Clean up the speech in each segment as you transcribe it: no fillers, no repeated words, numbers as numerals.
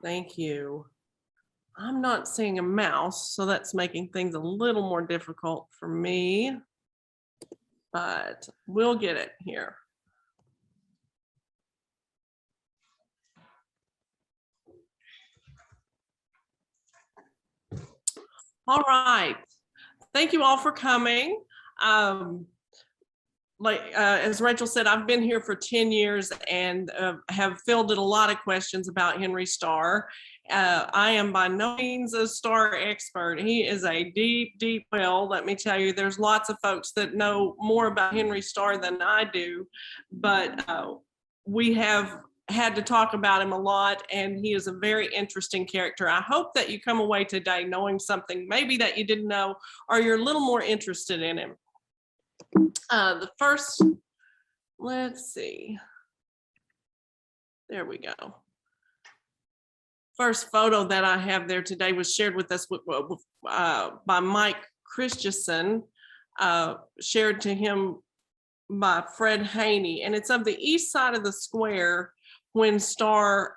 Thank you. I'm not seeing a mouse, so that's making things a little more difficult for me, but we'll get it here. All right. Thank you all for coming. As Rachel said, I've been here for 10 years and have fielded a lot of questions about Henry Starr. I am by no means a Starr expert. He is a deep, deep well. Let me tell you, there's lots of folks that know more about Henry Starr than I do, but we have had to talk about him a lot, and he is a very interesting character. I hope that you come away today knowing something maybe that you didn't know, or you're a little more interested in him. The first, let's see, there we go. First photo that I have there today was shared with us by Mike Christensen, shared to him by Fred Haney, and it's of the east side of the square when Starr,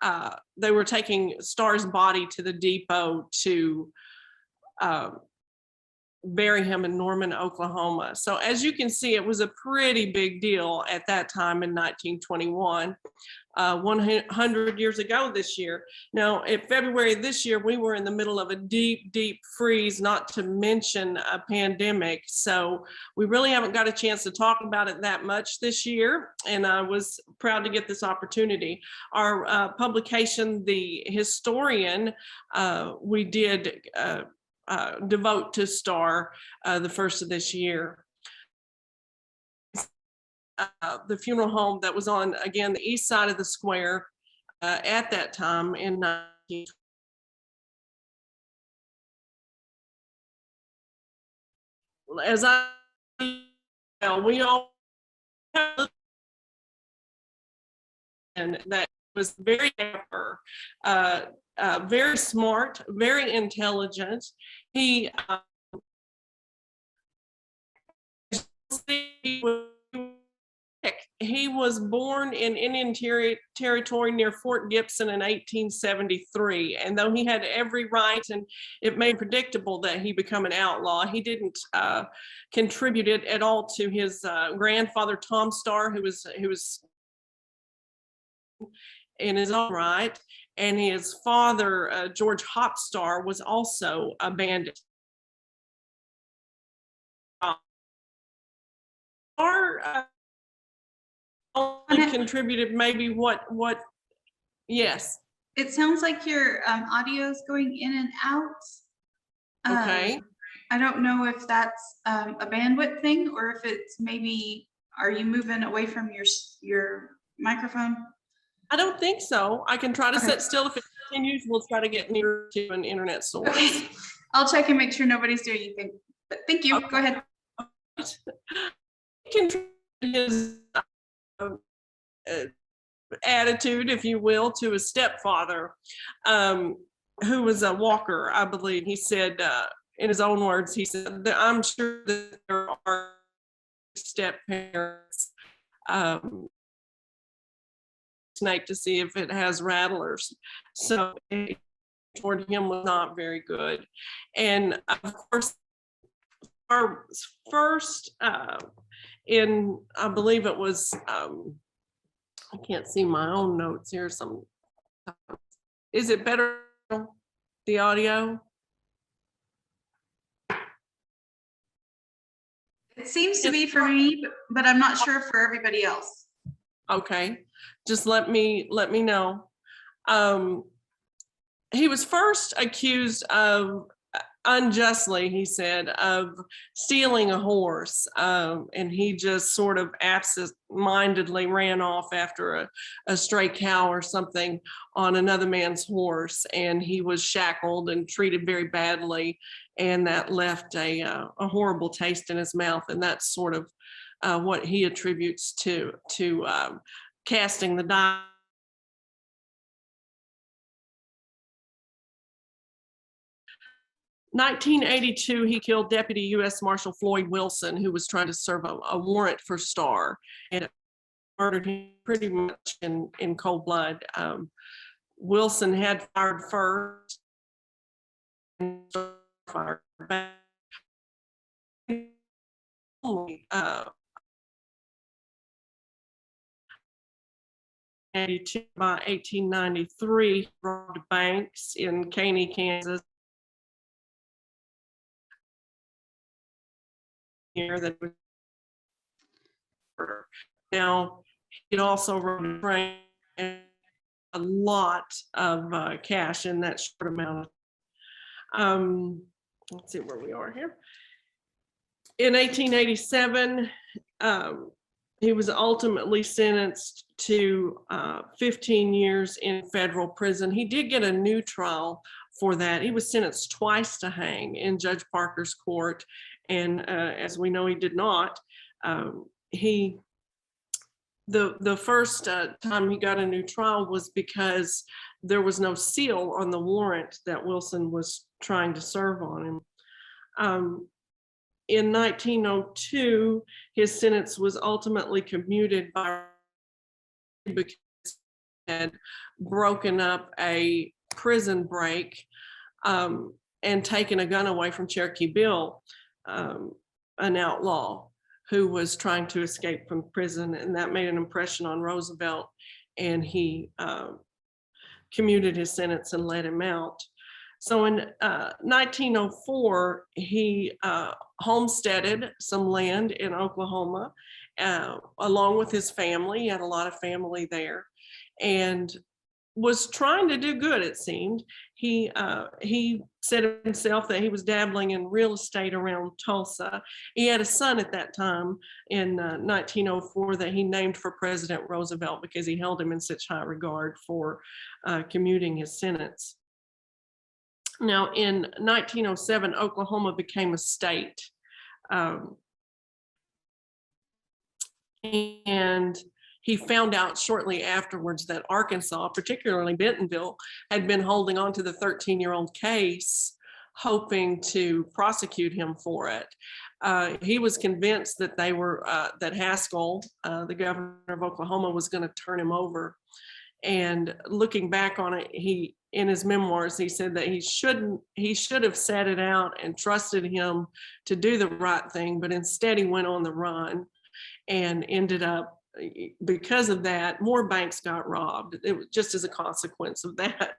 they were taking Starr's body to the depot to bury him in Norman, Oklahoma. So as you can see, it was a pretty big deal at that time in 1921, 100 years ago this year. Now, in February this year, we were in the middle of a deep, deep freeze, not to mention a pandemic. So we really haven't got a chance to talk about it that much this year. And I was proud to get this opportunity. Our publication, The Historian, we did devote to Starr the first of this year. The funeral home that was on, again, the east side of the square at that time in 1920. As we all have, and that was very dapper, very smart, very intelligent. He was born in Indian Territory near Fort Gibson in 1873, and though he had every right, and it made predictable that he become an outlaw, he didn't contribute it at all to his grandfather Tom Starr, who was in his own right, and his father George Hop Starr was also a bandit. Only contributed maybe what yes. It sounds like your audio is going in and out. Okay. I don't know if that's a bandwidth thing or if it's maybe, are you moving away from your microphone? I don't think so. I can try to sit still. If it continues, we'll try to get near to an internet source. Okay. I'll check and make sure nobody's doing anything. But thank you. Okay. Go ahead. His attitude, if you will, to his stepfather, who was a walker, I believe. He said, in his own words, he said, "I'm sure that there are step parents." Snake to see if it has rattlers. So toward him was not very good. And of course, our first in, I believe it was, I can't see my own notes here. Is it better, the audio? It seems to be for me, but I'm not sure for everybody else. Okay, just let me know. He was first accused of, unjustly, he said, of stealing a horse, and he just sort of absent-mindedly ran off after a stray cow or something on another man's horse, and he was shackled and treated very badly, and that left a horrible taste in his mouth, and that's sort of what he attributes to casting the die. 1982, he killed Deputy U.S. Marshal Floyd Wilson, who was trying to serve a warrant for Starr, and murdered him pretty much in cold blood. Wilson had fired first and fired back. By 1893, robbed banks in Caney, Kansas. Here that was now he also wrote a train and a lot of cash in that short amount. Let's see where we are here. In 1887, he was ultimately sentenced to 15 years in federal prison. He did get a new trial for that. He was sentenced twice to hang in Judge Parker's court, and as we know, he did not. The first time he got a new trial was because there was no seal on the warrant that Wilson was trying to serve on him. In 1902, his sentence was ultimately commuted because he had broken up a prison break and taken a gun away from Cherokee Bill, an outlaw who was trying to escape from prison, and that made an impression on Roosevelt, and he commuted his sentence and let him out. So in 1904, he homesteaded some land in Oklahoma, along with his family. He had a lot of family there, and was trying to do good, it seemed. He said of himself that he was dabbling in real estate around Tulsa. He had a son at that time in 1904 that he named for President Roosevelt because he held him in such high regard for commuting his sentence. Now, in 1907, Oklahoma became a state. And he found out shortly afterwards that Arkansas, particularly Bentonville, had been holding on to the 13-year-old case, hoping to prosecute him for it. He was convinced that that Haskell, the governor of Oklahoma, was going to turn him over. And looking back on it, in his memoirs, he said that he should have sat it out and trusted him to do the right thing, but instead he went on the run and ended up, because of that, more banks got robbed. It was just as a consequence of that.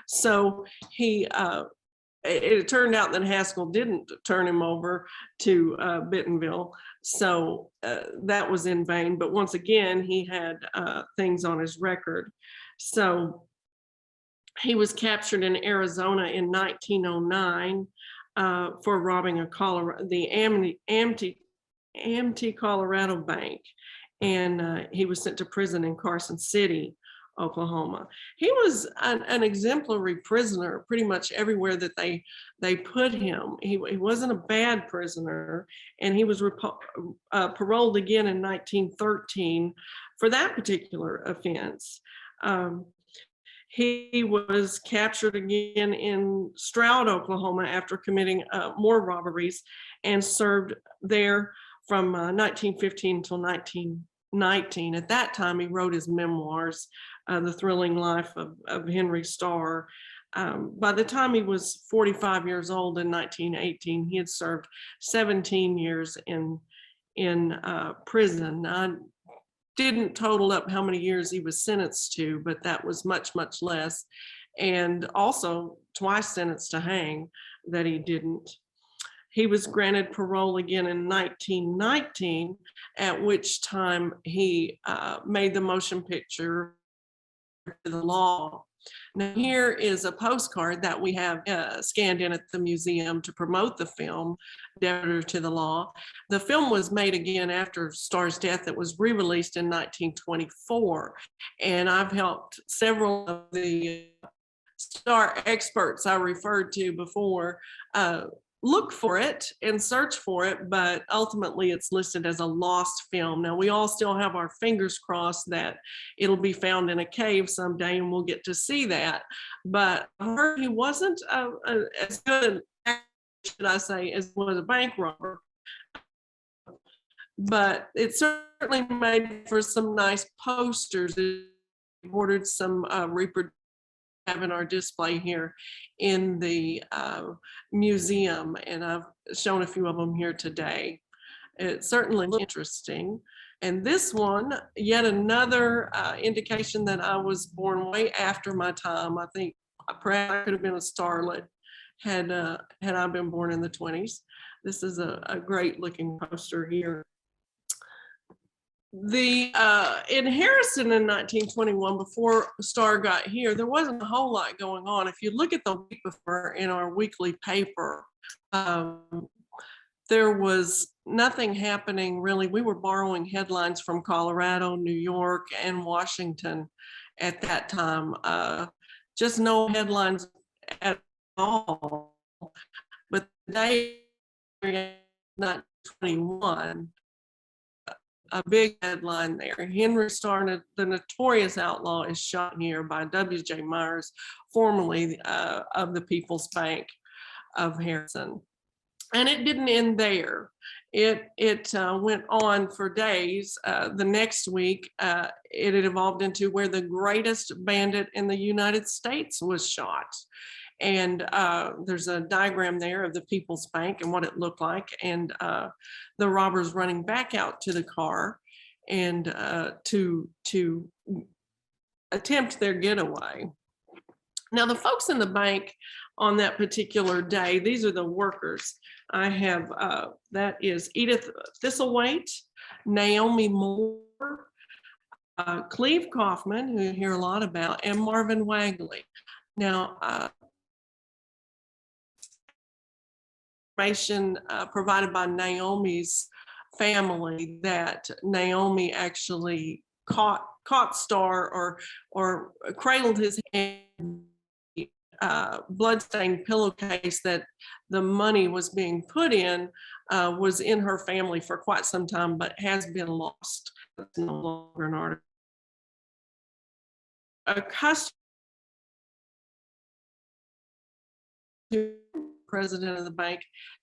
So it turned out that Haskell didn't turn him over to Bentonville. So that was in vain. But once again, he had things on his record. So he was captured in Arizona in 1909 for robbing the Amity, Colorado Bank. And he was sent to prison in Carson City, Oklahoma. He was an exemplary prisoner pretty much everywhere that they put him. He wasn't a bad prisoner, and he was paroled again in 1913 for that particular offense. He was captured again in Stroud, Oklahoma after committing more robberies, and served there from 1915 until 1919. At that time, he wrote his memoirs, The Thrilling Life of Henry Starr. By the time he was 45 years old in 1918, he had served 17 years in prison. I didn't total up how many years he was sentenced to, but that was much, much less. And also twice sentenced to hang that he didn't. He was granted parole again in 1919, at which time he made the motion picture To the Law. Now here is a postcard that we have scanned in at the museum to promote the film, Debtor to the Law. The film was made again after Starr's death. It was re-released in 1924. And I've helped several of the Starr experts I referred to before look for it and search for it, but ultimately it's listed as a lost film. Now, we all still have our fingers crossed that it'll be found in a cave someday and we'll get to see that. But I heard he wasn't as good, should I say, as was a bank robber. But it certainly made for some nice posters. It ordered some reproductions have in our display here in the museum, and I've shown a few of them here today. It's certainly interesting. And this one, yet another indication that I was born way after my time. I think perhaps I could have been a starlet had I been born in the 20s. This is a great looking poster here. In Harrison in 1921, before Starr got here, there wasn't a whole lot going on. If you look at the week before in our weekly paper, there was nothing happening really. We were borrowing headlines from Colorado, New York, and Washington at that time. Just no headlines at all. But the day 1921, a big headline there. Henry Starr, the notorious outlaw, is shot here by W.J. Myers, formerly of the People's Bank of Harrison. And it didn't end there. It went on for days. The next week, it had evolved into where the greatest bandit in the United States was shot. And there's a diagram there of the People's Bank and what it looked like, and the robbers running back out to the car and to attempt their getaway. Now, the folks in the bank on that particular day, these are the workers. I have, that is Edith Thistlethwaite, Naomi Moore, Cleve Kaufman, who you hear a lot about, and Marvin Wagley. Now, information provided by Naomi's family that Naomi actually caught Starr or cradled his hand bloodstained pillowcase that the money was being put in was in her family for quite some time, but has been lost. It's no longer an article. A customer, president of the bank,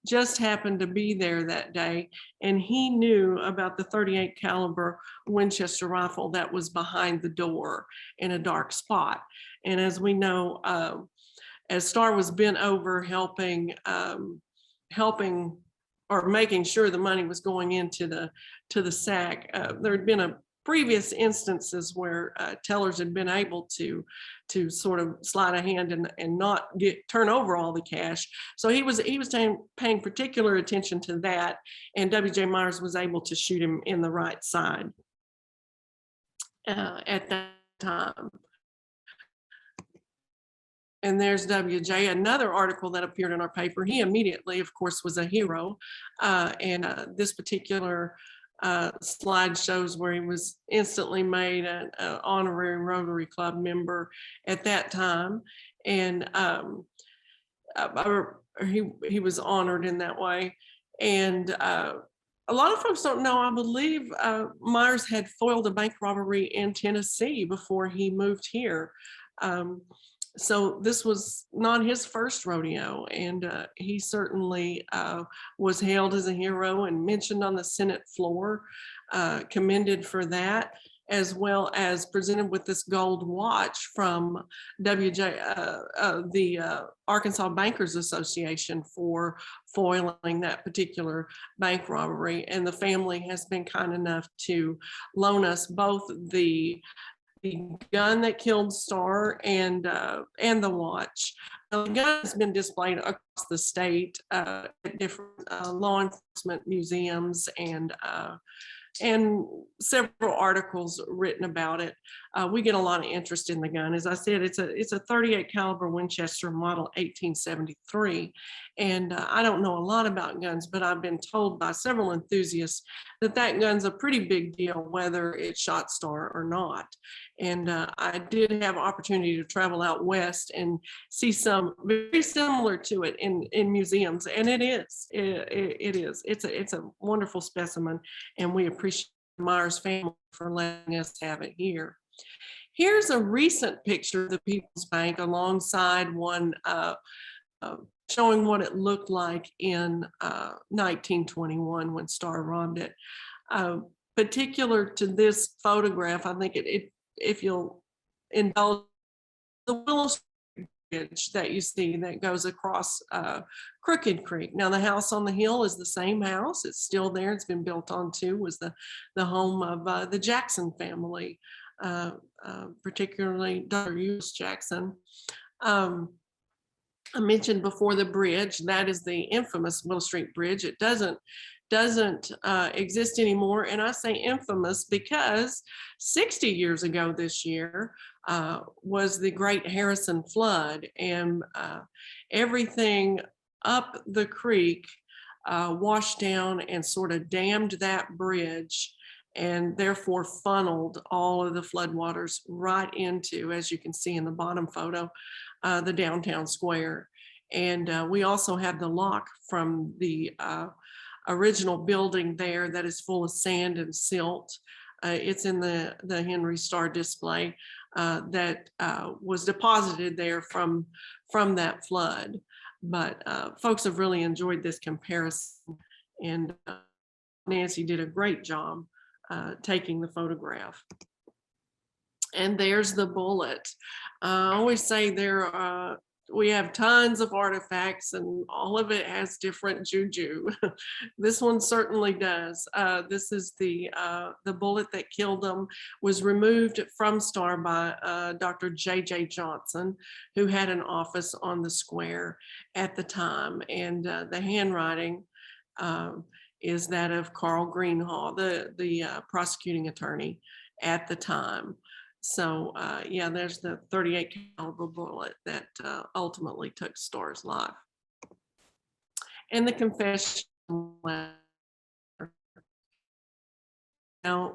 just happened to be there that day, and he knew about the .38 caliber Winchester rifle that was behind the door in a dark spot. And as we know, as Starr was bent over helping or making sure the money was going into the sack, there had been previous instances where tellers had been able to sort of slide a hand and not turn over all the cash. So he was paying particular attention to that, and W.J. Myers was able to shoot him in the right side at that time. And there's W.J., another article that appeared in our paper. He immediately, of course, was a hero. And this particular slide shows where he was instantly made an honorary Rotary Club member at that time. And he was honored in that way. And a lot of folks don't know, I believe Myers had foiled a bank robbery in Tennessee before he moved here. So this was not his first rodeo, and he certainly was hailed as a hero and mentioned on the Senate floor, commended for that, as well as presented with this gold watch from the Arkansas Bankers Association for foiling that particular bank robbery. And the family has been kind enough to loan us both the gun that killed Starr and the watch. The gun has been displayed across the state at different law enforcement museums, and several articles written about it. We get a lot of interest in the gun. As I said, it's a .38 caliber Winchester model 1873. And I don't know a lot about guns, but I've been told by several enthusiasts that gun's a pretty big deal, whether it shot Starr or not. And I did have opportunity to travel out west and see some very similar to it in museums, and it is. It's a wonderful specimen, and we appreciate the Myers family for letting us have it here. Here's a recent picture of the People's Bank alongside one showing what it looked like in 1921 when Starr robbed it. Particular to this photograph, I think if you'll indulge, the Willow bridge that you see that goes across Crooked Creek. Now, the house on the hill is the same house. It's still there. It's been built on too, was the home of the Jackson family, particularly Dr. Eunice Jackson. I mentioned before the bridge, that is the infamous Mill Street Bridge. It doesn't exist anymore. And I say infamous because 60 years ago this year was the Great Harrison Flood, and everything up the creek washed down and sort of dammed that bridge, and therefore funneled all of the floodwaters right into, as you can see in the bottom photo, the downtown square. And we also have the lock from the original building there that is full of sand and silt. It's in the Henry Starr display that was deposited there from that flood. But folks have really enjoyed this comparison, and Nancy did a great job taking the photograph. And there's the bullet. I always say we have tons of artifacts, and all of it has different juju. This one certainly does. This is the bullet that killed him, was removed from Starr by Dr. J.J. Johnson, who had an office on the square at the time. And the handwriting is that of Carl Greenhall, the prosecuting attorney at the time. So yeah, there's the 38 caliber bullet that ultimately took Starr's life. And the confession letter. Now,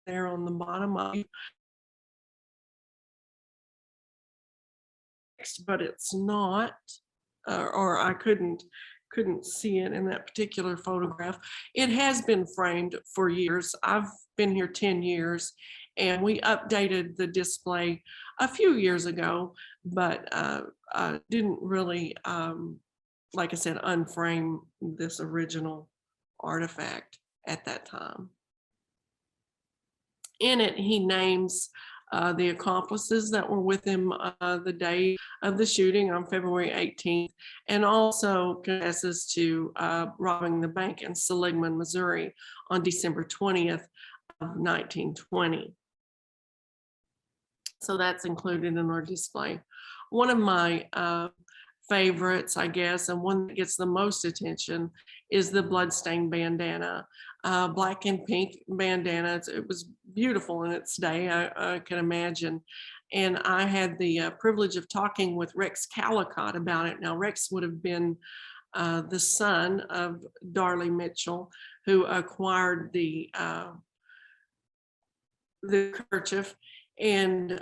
there on the bottom of it, but it's not, or I couldn't see it in that particular photograph. It has been framed for years. I've been here 10 years, and we updated the display a few years ago, but didn't really, like I said, unframe this original artifact at that time. In it, he names the accomplices that were with him the day of the shooting on February 18th, and also confesses to robbing the bank in Seligman, Missouri on December 20th of 1920. So that's included in our display. One of my favorites, I guess, and one that gets the most attention is the bloodstained bandana, black and pink bandana. It was beautiful in its day, I can imagine. And I had the privilege of talking with Rex Callicott about it. Now, Rex would have been the son of Darley Mitchell, who acquired the kerchief. And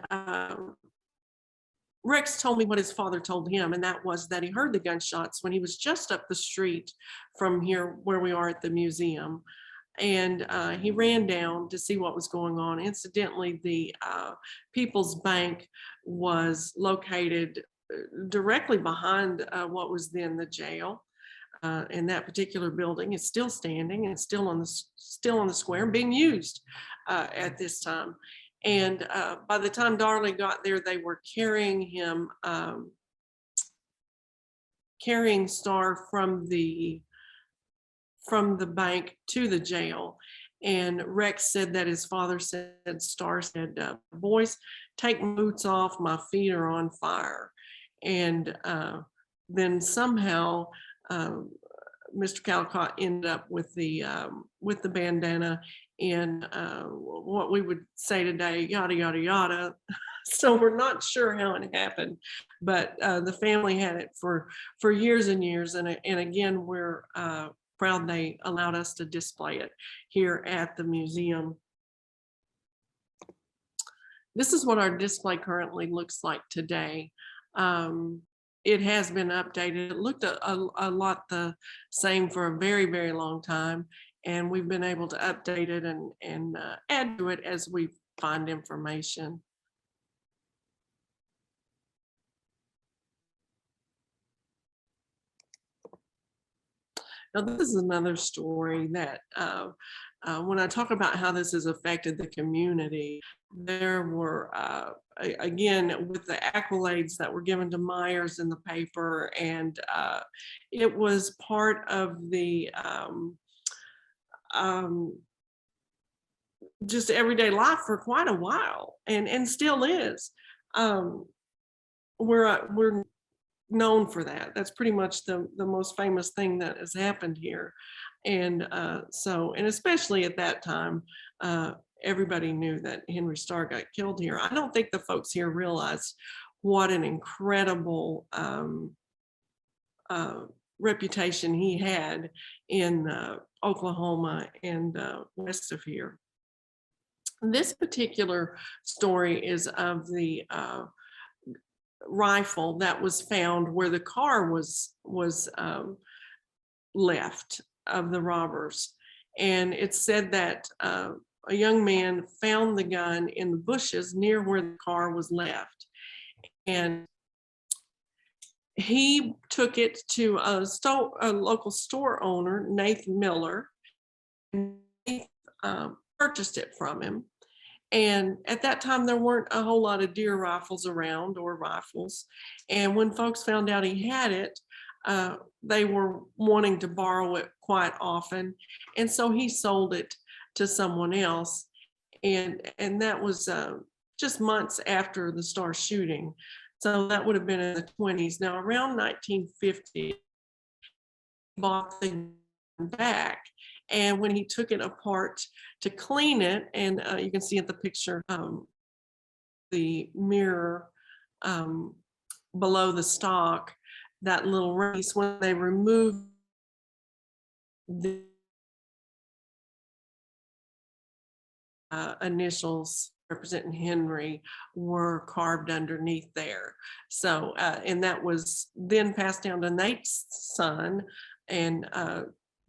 Rex told me what his father told him, and that was that he heard the gunshots when he was just up the street from here where we are at the museum. And he ran down to see what was going on. Incidentally, the People's Bank was located directly behind what was then the jail. And that particular building is still standing and still on the square, being used at this time. And by the time Darley got there, they were carrying him, carrying Starr from the bank to the jail. And Rex said that his father said, Starr said, boys, take my boots off, my feet are on fire. And then somehow Mr. Callicott ended up with the bandana in what we would say today, yada, yada, yada. So we're not sure how it happened, but the family had it for years and years. And again, we're proud they allowed us to display it here at the museum. This is what our display currently looks like today. It has been updated. It looked a lot the same for a very, very long time. And we've been able to update it and add to it as we find information. Now, this is another story that when I talk about how this has affected the community, there were, again, with the accolades that were given to Myers in the paper, and it was part of the just everyday life for quite a while, and still is. Um, we're known for that. That's pretty much the most famous thing that has happened here. And and especially at that time, everybody knew that Henry Starr got killed here. I don't think the folks here realized what an incredible reputation he had in Oklahoma and west of here. This particular story is of the rifle that was found where the car was left of the robbers, and it said that a young man found the gun in the bushes near where the car was left, and he took it to a local store owner, Nathan Miller, and purchased it from him. And at that time, there weren't a whole lot of deer rifles around, or rifles. And when folks found out he had it, they were wanting to borrow it quite often. And so he sold it to someone else. And that was just months after the Starr shooting. So that would have been in the 20s. Now, around 1950, he bought the gun back. And when he took it apart to clean it, and you can see at the picture, the mirror below the stock, that little race, when they removed the initials representing Henry were carved underneath there. So, and that was then passed down to Nate's son, and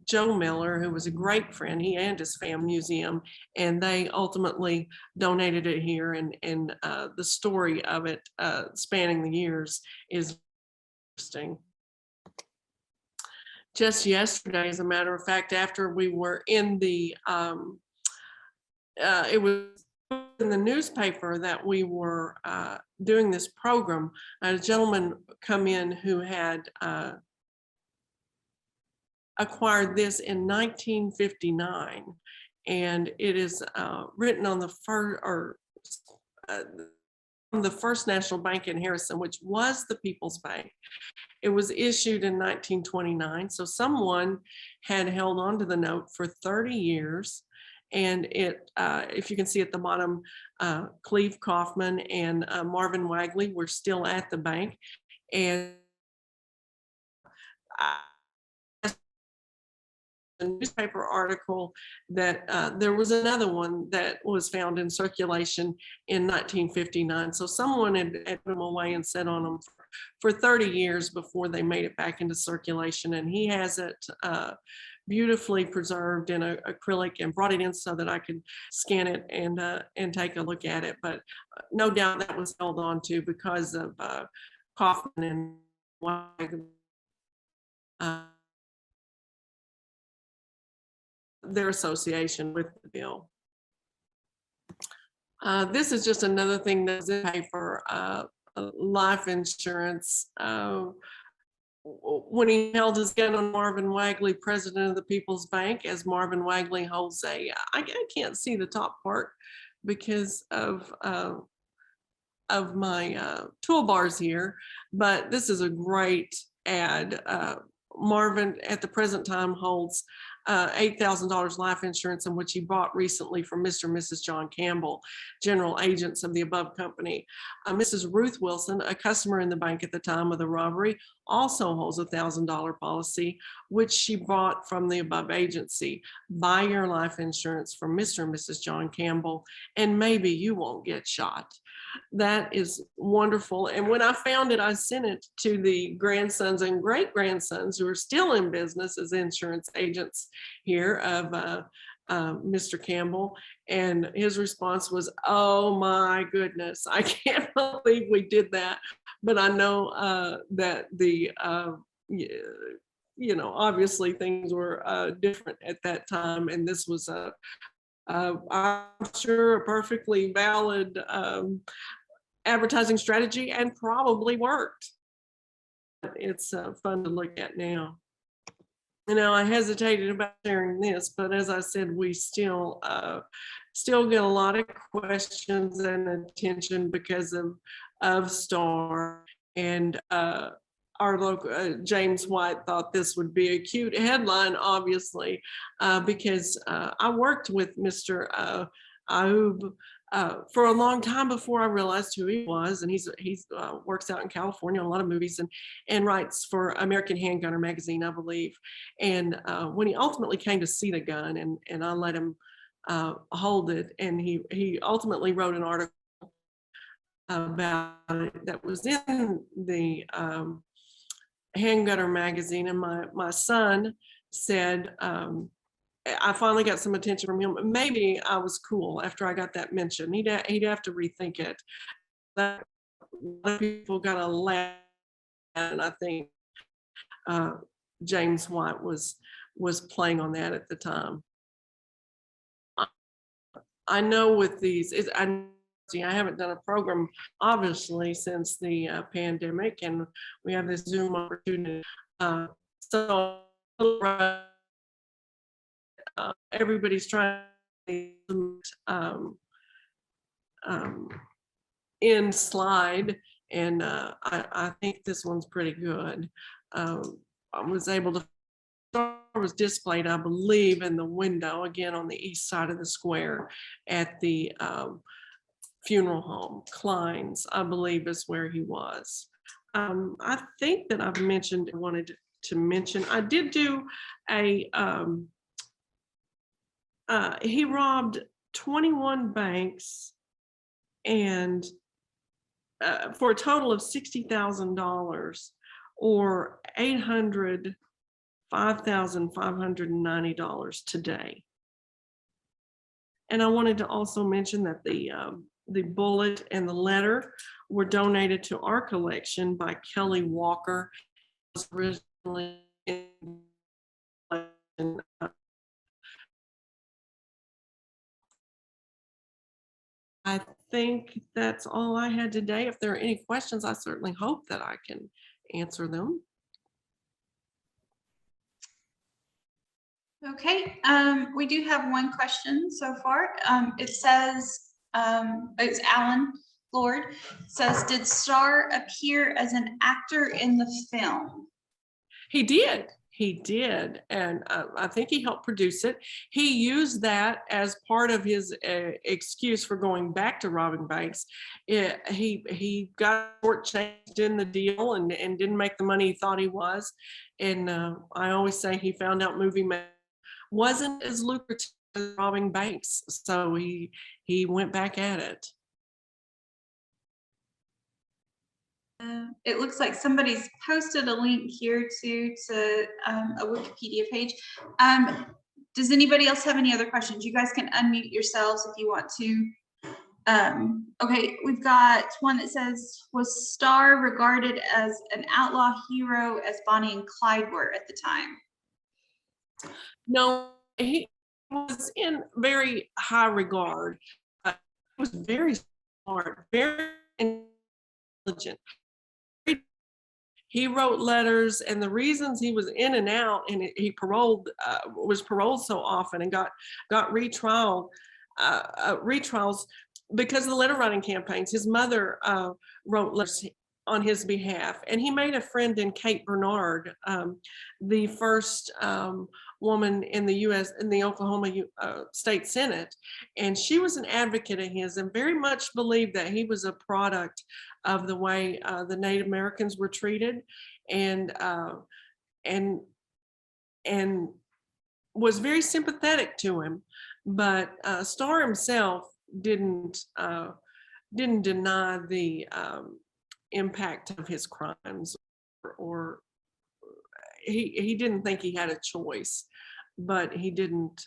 Joe Miller, who was a great friend, he and his family museum, and they ultimately donated it here. And the story of it spanning the years is interesting. Just yesterday, as a matter of fact, after we were in the, it was in the newspaper that we were doing this program, a gentleman come in who had acquired this in 1959, and it is written on the First National Bank in Harrison, which was the People's Bank. It was issued in 1929, so someone had held on to the note for 30 years. And it, if you can see at the bottom, Cleve Kaufman and Marvin Wagley were still at the bank. And a newspaper article that there was another one that was found in circulation in 1959. So someone had put them away and sat on them for 30 years before they made it back into circulation. And he has it beautifully preserved in acrylic, and brought it in so that I could scan it and take a look at it. But no doubt that was held on to because of Kaufman and Wagley. Their association with the bill. This is just another thing that's in paper, life insurance. When he held his gun on Marvin Wagley, president of the People's Bank, as Marvin Wagley holds I can't see the top part because of my toolbars here, but this is a great ad. Marvin at the present time holds $8,000 life insurance, in which he bought recently from Mr. and Mrs. John Campbell, general agents of the above company. Mrs. Ruth Wilson, a customer in the bank at the time of the robbery, also holds a $1,000 policy, which she bought from the above agency. Buy your life insurance from Mr. and Mrs. John Campbell, and maybe you won't get shot. That is wonderful. And when I found it, I sent it to the grandsons and great grandsons who are still in business as insurance agents here of Mr. Campbell. And his response was, "Oh my goodness, I can't believe we did that." But I know that the you know, obviously things were different at that time, and this was I'm sure a perfectly valid advertising strategy and probably worked. It's fun to look at now. You know, I hesitated about sharing this, but as I said, we still get a lot of questions and attention because of Starr. And our local James White thought this would be a cute headline, obviously, because I worked with Mr. Ayoub for a long time before I realized who he was, and he's works out in California on a lot of movies and writes for American Handgunner magazine, I believe. And when he ultimately came to see the gun, and I let him hold it, and he ultimately wrote an article about it that was in the Handgunner magazine, and my son said, I finally got some attention from him. Maybe I was cool after I got that mention. He'd have to rethink it. That a lot of people got a laugh, and I think James White was playing on that at the time. I know with these, I haven't done a program obviously since the pandemic, and we have this Zoom opportunity. So everybody's trying to in slide, and I think this one's pretty good. I was able to, was displayed, I believe, in the window again on the east side of the square at the funeral home. Kleins, I believe, is where he was. I think that I've mentioned, wanted to mention, I did do a he robbed 21 banks and for a total of $60,000 or $5,590 today. And I wanted to also mention that the bullet and the letter were donated to our collection by Kelly Walker. It was originally in I think that's all I had today. If there are any questions, I certainly hope that I can answer them. Okay, we do have one question so far. It says, it's Alan Lord, says, did Starr appear as an actor in the film? He did. He did, and I think he helped produce it. He used that as part of his excuse for going back to robbing banks. He got shortchanged in the deal and didn't make the money he thought he was. And I always say he found out movie making wasn't as lucrative as robbing banks, so he went back at it. It looks like somebody's posted a link here to a Wikipedia page. Does anybody else have any other questions? You guys can unmute yourselves if you want to. Okay, we've got one that says, was Starr regarded as an outlaw hero as Bonnie and Clyde were at the time? No, he was in very high regard. He was very smart, very intelligent. He wrote letters, and the reasons he was in and out, and he was paroled so often and got retrials because of the letter writing campaigns. His mother wrote letters on his behalf, and he made a friend in Kate Bernard, the first woman in the U.S. in the Oklahoma State Senate, and she was an advocate of his and very much believed that he was a product of the way the Native Americans were treated, and was very sympathetic to him. But Starr himself didn't deny the impact of his crimes, or he didn't think he had a choice, but he didn't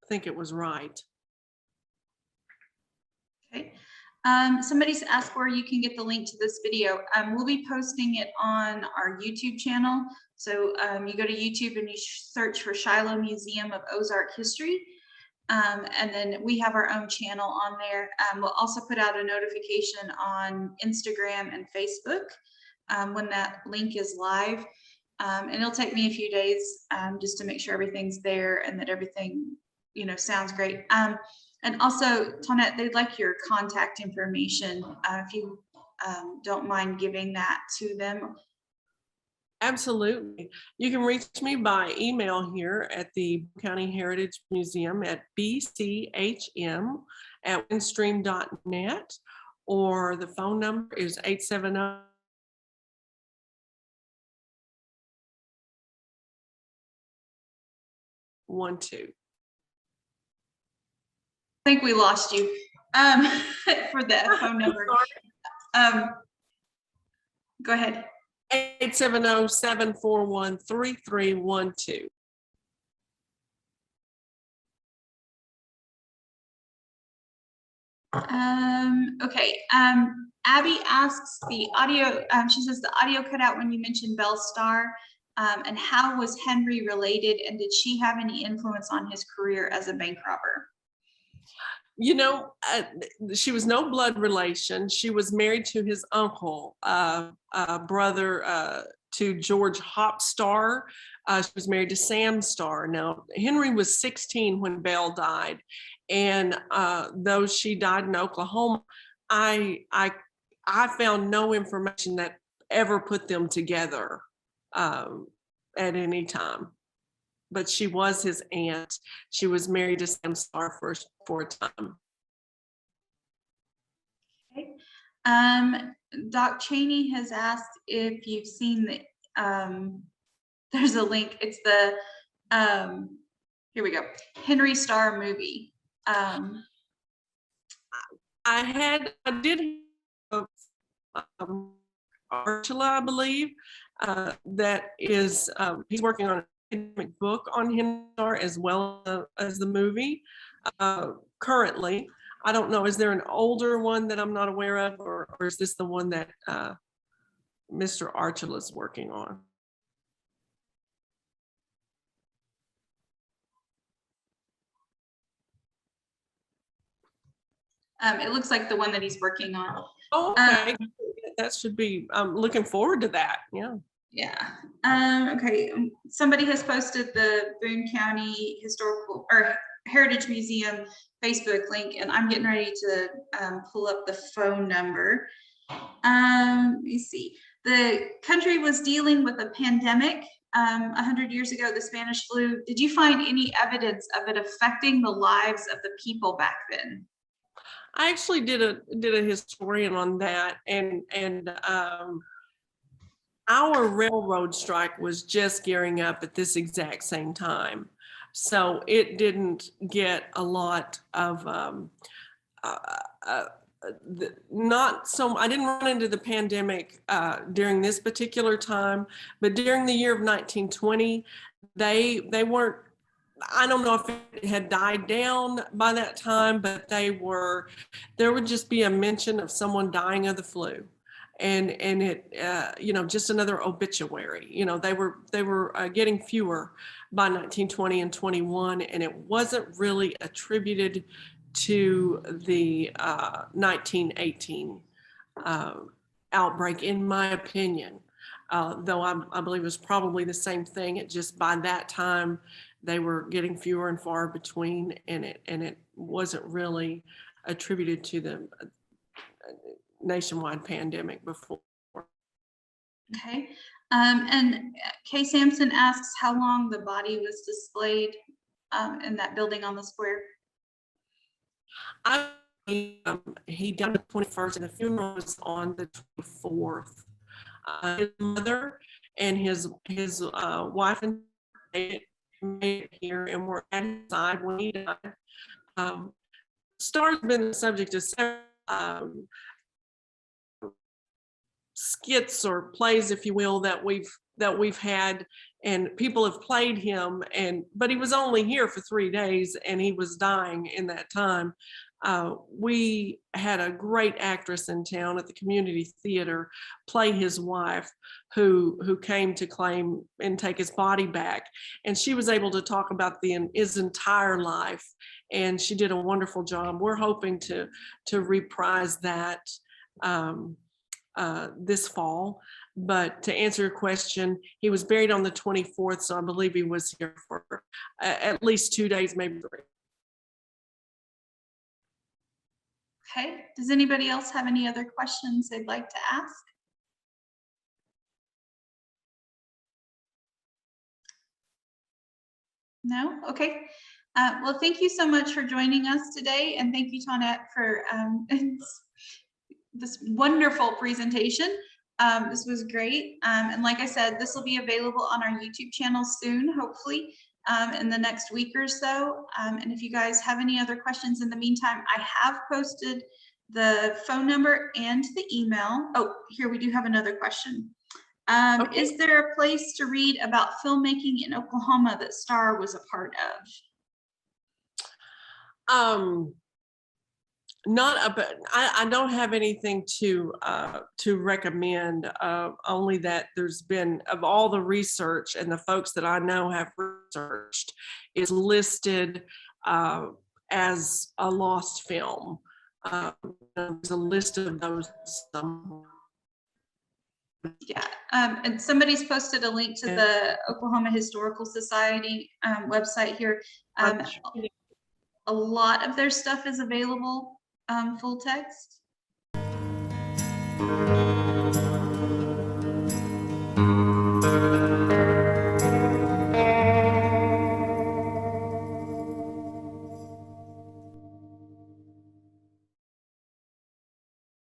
think it was right. Okay. Somebody's asked where you can get the link to this video. We'll be posting it on our YouTube channel. So you go to YouTube and you search for Shiloh Museum of Ozark History. And then we have our own channel on there. We'll also put out a notification on Instagram and Facebook when that link is live. And it'll take me a few days just to make sure everything's there and that everything, sounds great. And also, Toinette, they'd like your contact information if you don't mind giving that to them. Absolutely. You can reach me by email here at the Boone County Heritage Museum at bchm@windstream.net, or the phone number is 870 12. I think we lost you for the phone number. Go ahead. 870-741-3312. Okay. Abby asks the audio. She says the audio cut out when you mentioned Belle Starr. And how was Henry related, and did she have any influence on his career as a bank robber? She was no blood relation. She was married to his uncle, brother to George Starr. She was married to Sam Starr. Now, Henry was 16 when Belle died, and though she died in Oklahoma, I found no information that ever put them together at any time. But she was his aunt. She was married to Sam Starr for a time. Okay. Doc Cheney has asked if you've seen the, there's a link. It's the, here we go, Henry Starr movie. I did Archula, I believe, that is, he's working on book on Henry Starr as well as the movie currently. I don't know, is there an older one that I'm not aware of, or is this the one that Mr. Archula is working on? It looks like the one that he's working on. Oh, okay. That should be, I'm looking forward to that. Yeah. Yeah. Okay. Somebody has posted the Boone County Historical or Heritage Museum Facebook link, and I'm getting ready to pull up the phone number. Let me see. The country was dealing with a pandemic 100 years ago, the Spanish flu. Did you find any evidence of it affecting the lives of the people back then? I actually did a historian on that, and our railroad strike was just gearing up at this exact same time. So it didn't get a lot of, I didn't run into the pandemic during this particular time, but during the year of 1920, they weren't, I don't know if it had died down by that time, but there would just be a mention of someone dying of the flu. And it, just another obituary. They were getting fewer by 1920 and 21, and it wasn't really attributed to the 1918 outbreak, in my opinion. Though I believe it was probably the same thing. It just by that time they were getting fewer and far between, and it wasn't really attributed to the nationwide pandemic before. Okay. And Kay Sampson asks how long the body was displayed in that building on the square. He died on the 21st, and the funeral was on the 24th. His mother and his wife and made it here, and were at his side when he died. Starr's been the subject of several skits or plays, if you will, that we've had, and people have played him, but he was only here for 3 days, and he was dying in that time. We had a great actress in town at the community theater play his wife, who came to claim and take his body back, and she was able to talk about his entire life, and she did a wonderful job. We're hoping to reprise that this fall. But to answer your question, he was buried on the 24th, so I believe he was here for at least 2 days, maybe 3. Okay, does anybody else have any other questions they'd like to ask? No? Okay. Well, thank you so much for joining us today, and thank you, Toinette, for this wonderful presentation. This was great. And like I said, this will be available on our YouTube channel soon, hopefully, in the next week or so. And if you guys have any other questions in the meantime, I have posted the phone number and the email. Oh, here we do have another question. Okay. Is there a place to read about filmmaking in Oklahoma that Starr was a part of? Not about, I don't have anything to recommend, only that there's been, of all the research and the folks that I know have researched, is listed as a lost film. There's a list of those. Yeah, and somebody's posted a link to the Oklahoma Historical Society website here. A lot of their stuff is available full text.